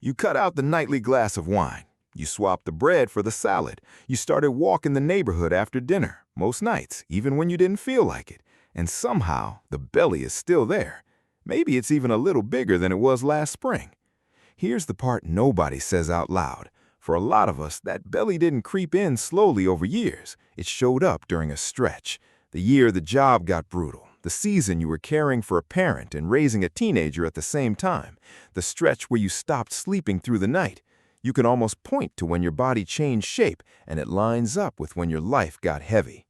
You cut out the nightly glass of wine. You swapped the bread for the salad. You started walking the neighborhood after dinner, most nights, even when you didn't feel like it. And somehow, the belly is still there. Maybe it's even a little bigger than it was last spring. Here's the part nobody says out loud. For a lot of us, that belly didn't creep in slowly over years. It showed up during a stretch. The year the job got brutal. The season you were caring for a parent and raising a teenager at the same time. The stretch where you stopped sleeping through the night. You can almost point to when your body changed shape, and it lines up with when your life got heavy.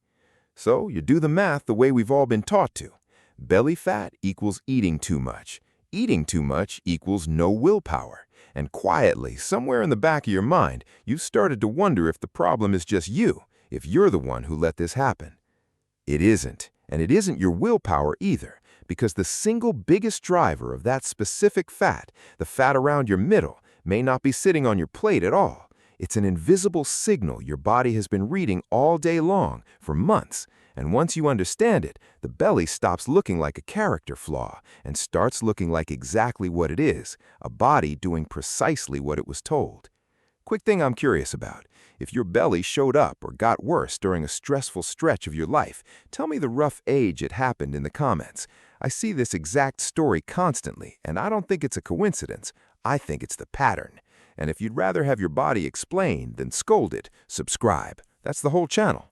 So you do the math the way we've all been taught to. Belly fat equals eating too much. Eating too much equals no willpower. And quietly, somewhere in the back of your mind, you've started to wonder if the problem is just you, if you're the one who let this happen. It isn't, and it isn't your willpower either, because the single biggest driver of that specific fat, the fat around your middle, may not be sitting on your plate at all. It's an invisible signal your body has been reading all day long, for months. And once you understand it, the belly stops looking like a character flaw and starts looking like exactly what it is, a body doing precisely what it was told. Quick thing I'm curious about. If your belly showed up or got worse during a stressful stretch of your life, tell me the rough age it happened in the comments. I see this exact story constantly, and I don't think it's a coincidence. I think it's the pattern. And if you'd rather have your body explained than scolded, subscribe. That's the whole channel.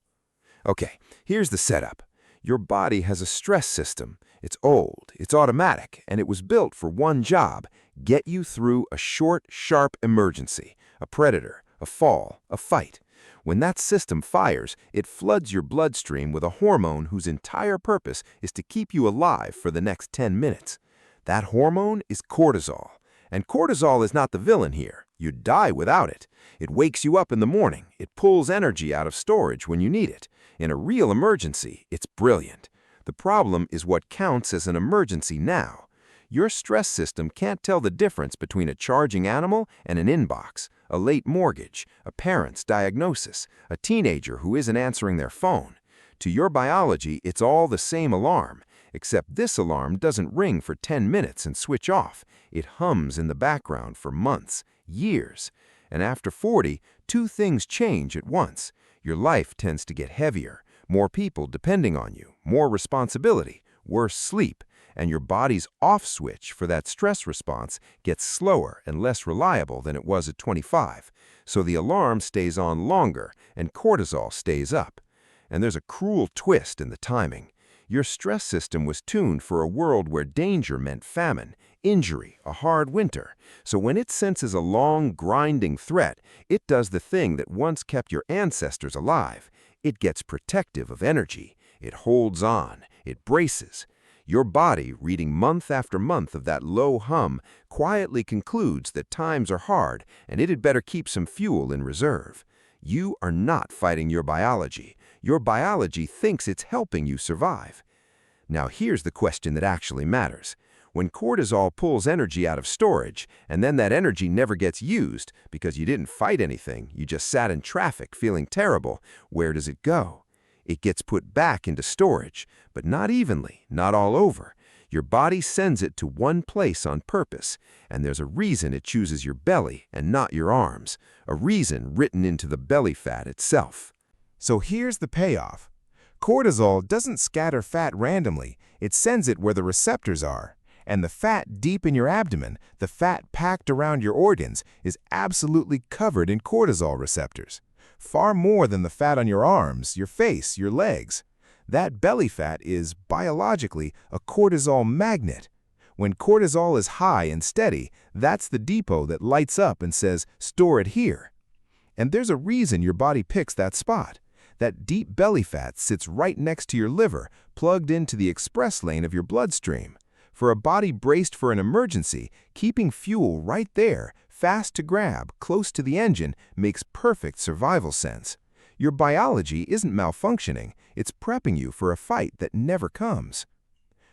Okay, here's the setup. Your body has a stress system. It's old, it's automatic, and it was built for one job: get you through a short, sharp emergency, a predator, a fall, a fight. When that system fires, it floods your bloodstream with a hormone whose entire purpose is to keep you alive for the next 10 minutes. That hormone is cortisol. And cortisol is not the villain here. You'd die without it. It wakes you up in the morning. It pulls energy out of storage when you need it. In a real emergency, it's brilliant. The problem is what counts as an emergency now. Your stress system can't tell the difference between a charging animal and an inbox, a late mortgage, a parent's diagnosis, a teenager who isn't answering their phone. To your biology, it's all the same alarm, except this alarm doesn't ring for 10 minutes and switch off. It hums in the background for months, years. And after 40, two things change at once. Your life tends to get heavier, more people depending on you, more responsibility, worse sleep, and your body's off switch for that stress response gets slower and less reliable than it was at 25. So the alarm stays on longer and cortisol stays up. And there's a cruel twist in the timing. Your stress system was tuned for a world where danger meant famine, injury, a hard winter. So when it senses a long, grinding threat, it does the thing that once kept your ancestors alive. It gets protective of energy. It holds on. It braces. Your body, reading month after month of that low hum, quietly concludes that times are hard and it had better keep some fuel in reserve. You are not fighting your biology. Your biology thinks it's helping you survive. Now here's the question that actually matters. When cortisol pulls energy out of storage, and then that energy never gets used because you didn't fight anything, you just sat in traffic feeling terrible, where does it go? It gets put back into storage, but not evenly, not all over. Your body sends it to one place on purpose, and there's a reason it chooses your belly and not your arms, a reason written into the belly fat itself. So here's the payoff. Cortisol doesn't scatter fat randomly, it sends it where the receptors are. And the fat deep in your abdomen, the fat packed around your organs, is absolutely covered in cortisol receptors. Far more than the fat on your arms, your face, your legs. That belly fat is, biologically, a cortisol magnet. When cortisol is high and steady, that's the depot that lights up and says, store it here. And there's a reason your body picks that spot. That deep belly fat sits right next to your liver, plugged into the express lane of your bloodstream. For a body braced for an emergency, keeping fuel right there, fast to grab, close to the engine, makes perfect survival sense. Your biology isn't malfunctioning, it's prepping you for a fight that never comes.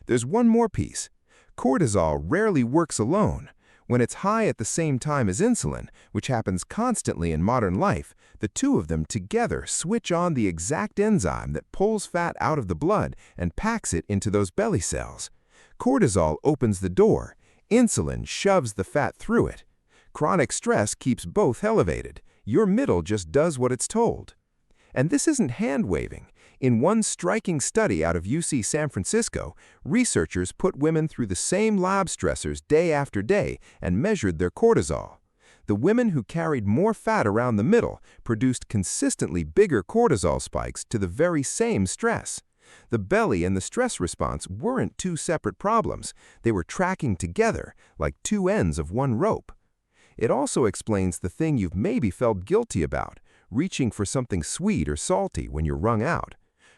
There's one more piece. Cortisol rarely works alone. When it's high at the same time as insulin, which happens constantly in modern life, the two of them together switch on the exact enzyme that pulls fat out of the blood and packs it into those belly cells. Cortisol opens the door. Insulin shoves the fat through it. Chronic stress keeps both elevated. Your middle just does what it's told. And this isn't hand-waving. In one striking study out of UC San Francisco, researchers put women through the same lab stressors day after day and measured their cortisol. The women who carried more fat around the middle produced consistently bigger cortisol spikes to the very same stress. The belly and the stress response weren't two separate problems. They were tracking together, like two ends of one rope. It also explains the thing you've maybe felt guilty about, reaching for something sweet or salty when you're wrung out.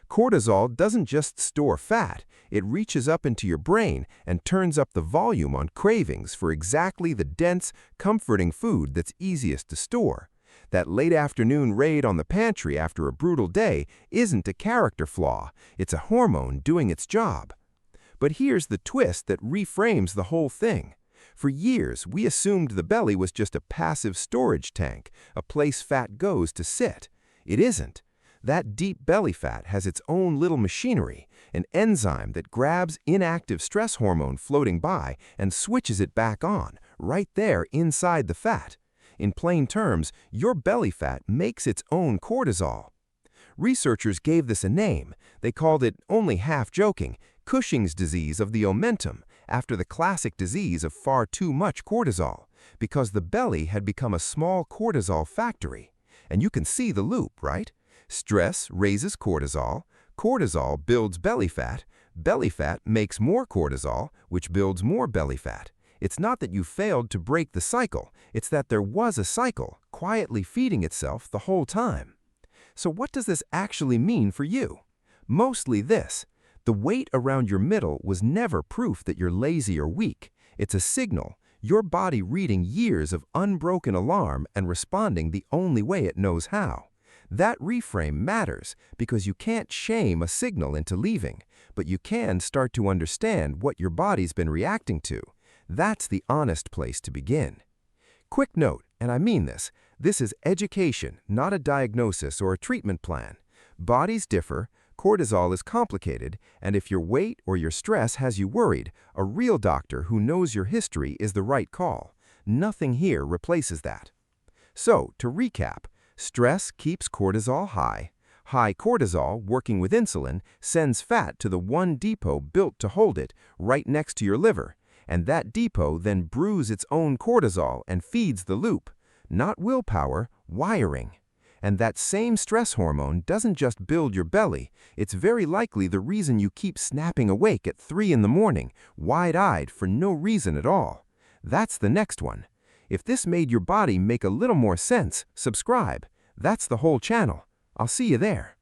Cortisol doesn't just store fat, it reaches up into your brain and turns up the volume on cravings for exactly the dense, comforting food that's easiest to store. That late afternoon raid on the pantry after a brutal day isn't a character flaw, it's a hormone doing its job. But here's the twist that reframes the whole thing. For years, we assumed the belly was just a passive storage tank, a place fat goes to sit. It isn't. That deep belly fat has its own little machinery, an enzyme that grabs inactive stress hormone floating by and switches it back on, right there inside the fat. In plain terms, your belly fat makes its own cortisol. Researchers gave this a name. They called it, only half-joking, Cushing's disease of the omentum, after the classic disease of far too much cortisol, because the belly had become a small cortisol factory. And you can see the loop, right? Stress raises cortisol, cortisol builds belly fat makes more cortisol, which builds more belly fat. It's not that you failed to break the cycle, it's that there was a cycle, quietly feeding itself the whole time. So what does this actually mean for you? Mostly this. The weight around your middle was never proof that you're lazy or weak. It's a signal, your body reading years of unbroken alarm and responding the only way it knows how. That reframe matters because you can't shame a signal into leaving, but you can start to understand what your body's been reacting to. That's the honest place to begin. Quick note, and I mean this is education, not a diagnosis or a treatment plan. Bodies differ, cortisol is complicated, and if your weight or your stress has you worried, a real doctor who knows your history is the right call. Nothing here replaces that. So, to recap, stress keeps cortisol high. High cortisol, working with insulin, sends fat to the one depot built to hold it, right next to your liver. And that depot then brews its own cortisol and feeds the loop. Not willpower, wiring. And that same stress hormone doesn't just build your belly, it's very likely the reason you keep snapping awake at 3 in the morning, wide-eyed for no reason at all. That's the next one. If this made your body make a little more sense, subscribe. That's the whole channel. I'll see you there.